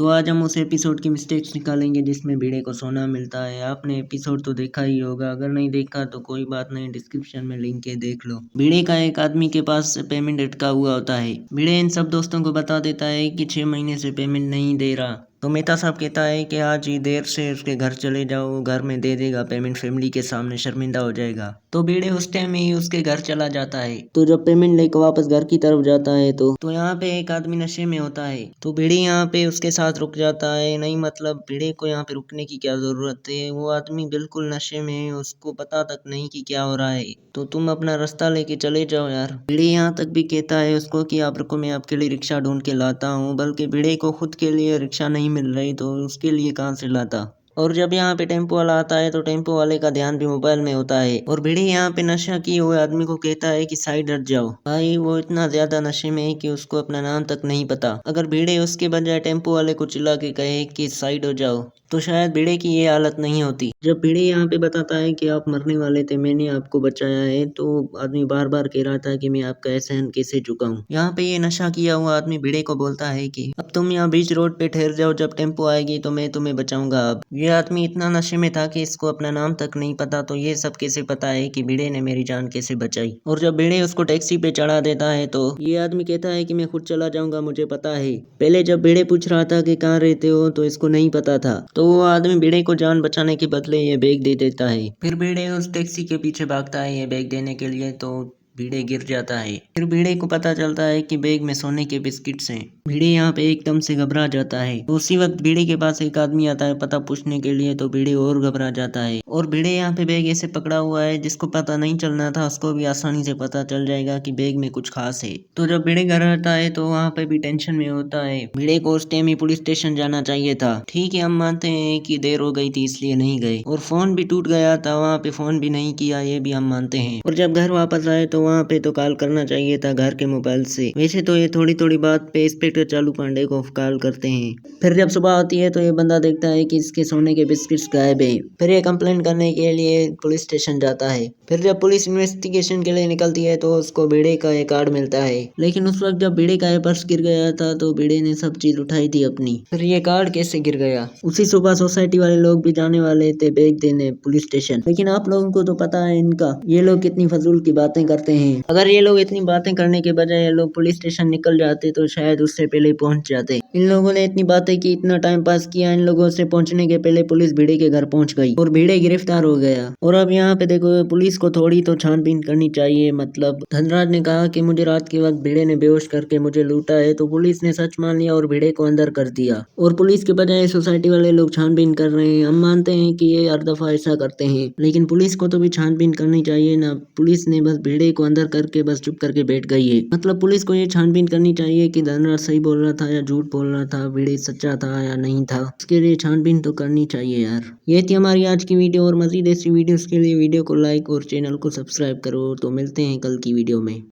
तो आज हम उस एपिसोड की मिस्टेक्स निकालेंगे जिसमें भिड़े को सोना मिलता है। आपने एपिसोड तो देखा ही होगा, अगर नहीं देखा तो कोई बात नहीं, डिस्क्रिप्शन में लिंक है, देख लो। भिड़े का एक आदमी के पास पेमेंट अटका हुआ होता है। भिड़े इन सब दोस्तों को बता देता है कि 6 महीने से पेमेंट नहीं दे रहा। तो मेहता साहब कहता है कि आज ही देर से उसके घर चले जाओ, घर में दे देगा पेमेंट, फैमिली के सामने शर्मिंदा हो जाएगा। तो भिड़े उस टाइम ही उसके घर चला जाता है। तो जब पेमेंट लेकर वापस घर की तरफ जाता है तो यहाँ पे एक आदमी नशे में होता है। तो भिड़े यहाँ पे उसके साथ रुक जाता है। नहीं मतलब भिड़े को यहाँ पे रुकने की क्या जरूरत है, वो आदमी बिल्कुल नशे में है, उसको पता तक नहीं कि क्या हो रहा है। तो तुम अपना रास्ता लेके चले जाओ यार। भिड़े यहाँ तक भी कहता है उसको कि आप रुको, मैं आपके लिए रिक्शा ढूंढ के लाता हूँ। बल्कि भिड़े को खुद के लिए रिक्शा नहीं मिल रही तो उसके लिए कहाँ से लाता। और जब यहाँ पे टेम्पो वाला आता है तो टेम्पो वाले का ध्यान भी मोबाइल में होता है। और भिड़े यहाँ पे नशा किए हुए आदमी को कहता है कि साइड हट जाओ। भाई वो इतना ज्यादा नशे में है कि उसको अपना नाम तक नहीं पता। अगर भिड़े उसके बजाय टेम्पो वाले को चिल्ला के कहे कि साइड हो जाओ तो शायद भिड़े की ये हालत नहीं होती। जब भिड़े यहाँ पे बताता है कि आप मरने वाले थे, मैंने आपको बचाया है, तो आदमी बार बार कह रहा था कि मैं आपका एहसान कैसे चुकाऊं। यहाँ पे ये नशा किया हुआ आदमी भिड़े को बोलता है कि अब तुम यहाँ बीच रोड पे ठहर जाओ, जब टेम्पो आएगी तो मैं तुम्हें बचाऊंगा। अब ये आदमी इतना नशे में था कि इसको अपना नाम तक नहीं पता। तो ये सब कैसे पता है कि भिड़े ने मेरी जान कैसे बचाई। और जब भिड़े उसको टैक्सी पे चढ़ा देता है तो ये आदमी कहता है कि मैं खुद चला जाऊंगा, मुझे पता है। पहले जब भिड़े पूछ रहा था कि कहाँ रहते हो तो इसको नहीं पता था। तो वो आदमी भिड़े को जान बचाने के बदले ये बैग दे देता है। फिर भिड़े उस टैक्सी के पीछे भागता है ये बैग देने के लिए, तो भिड़े गिर जाता है। फिर भिड़े को पता चलता है कि बैग में सोने के बिस्किट्स हैं। भिड़े यहाँ पे एकदम से घबरा जाता है। तो उसी वक्त भिड़े के पास एक आदमी आता है पता पूछने के लिए, तो भिड़े और घबरा जाता है। और भिड़े यहाँ पे बैग ऐसे पकड़ा हुआ है जिसको पता नहीं चलना था, उसको भी आसानी से पता चल जाएगा कि बैग में कुछ खास है। तो जब भिड़े घर आता है तो वहाँ पे भी टेंशन में होता है। भिड़े को उस टाइम ही पुलिस स्टेशन जाना चाहिए था। ठीक है, हम मानते हैं कि देर हो गई थी इसलिए नहीं गए, और फोन भी टूट गया था, वहाँ पे फोन भी नहीं किया, ये भी हम मानते हैं। और जब घर वापस आए तो वहाँ पे तो कॉल करना चाहिए था घर के मोबाइल से। वैसे तो ये थोड़ी थोड़ी बात पे इंस्पेक्टर चालू पांडे को कॉल करते हैं। फिर जब सुबह होती है तो ये बंदा देखता है कि इसके सोने के बिस्किट्स गायब है। फिर ये कंप्लेंट करने के लिए पुलिस स्टेशन जाता है। फिर जब पुलिस इन्वेस्टिगेशन के लिए निकलती है तो उसको भिड़े का एक कार्ड मिलता है। लेकिन उस वक्त जब भिड़े का ये पर्स गिर गया था तो भिड़े ने सब चीज उठाई थी अपनी। फिर ये कार्ड कैसे गिर गया। उसी सुबह सोसाइटी वाले लोग भी जाने वाले थे बैग देने पुलिस स्टेशन। लेकिन आप लोगों को तो पता है इनका, ये लोग कितनी फजूल की बातें करते हैं। अगर ये लोग इतनी बातें करने के बजाय ये लोग पुलिस स्टेशन निकल जाते तो शायद उससे पहले पहुंच जाते। इन लोगों ने इतनी बातें की, इतना टाइम पास किया, इन लोगों से पहुंचने के पहले पुलिस भिड़े के घर पहुंच गई और भिड़े गिरफ्तार हो गया। और अब यहाँ पे देखो पुलिस को थोड़ी तो छानबीन करनी चाहिए। मतलब धनराज ने कहा कि मुझे रात के वक्त भिड़े ने बेहोश करके मुझे लूटा है, तो पुलिस ने सच मान लिया और भिड़े को अंदर कर दिया। और पुलिस के बजाय सोसाइटी वाले लोग छानबीन कर रहे हैं। हम मानते हैं कि ये हर दफा ऐसा करते हैं, लेकिन पुलिस को तो भी छानबीन करनी चाहिए ना। पुलिस ने बस भिड़े को अंदर करके बस चुप करके बैठ गई है। मतलब पुलिस को ये छानबीन करनी चाहिए कि धनराज सही बोल रहा था या झूठ बोल रहा था, भिड़े सच्चा था या नहीं था, उसके लिए छानबीन तो करनी चाहिए यार। ये थी हमारी आज की वीडियो, और मजीद ऐसी वीडियोस के लिए वीडियो को लाइक और चैनल को सब्सक्राइब करो। तो मिलते हैं कल की वीडियो में।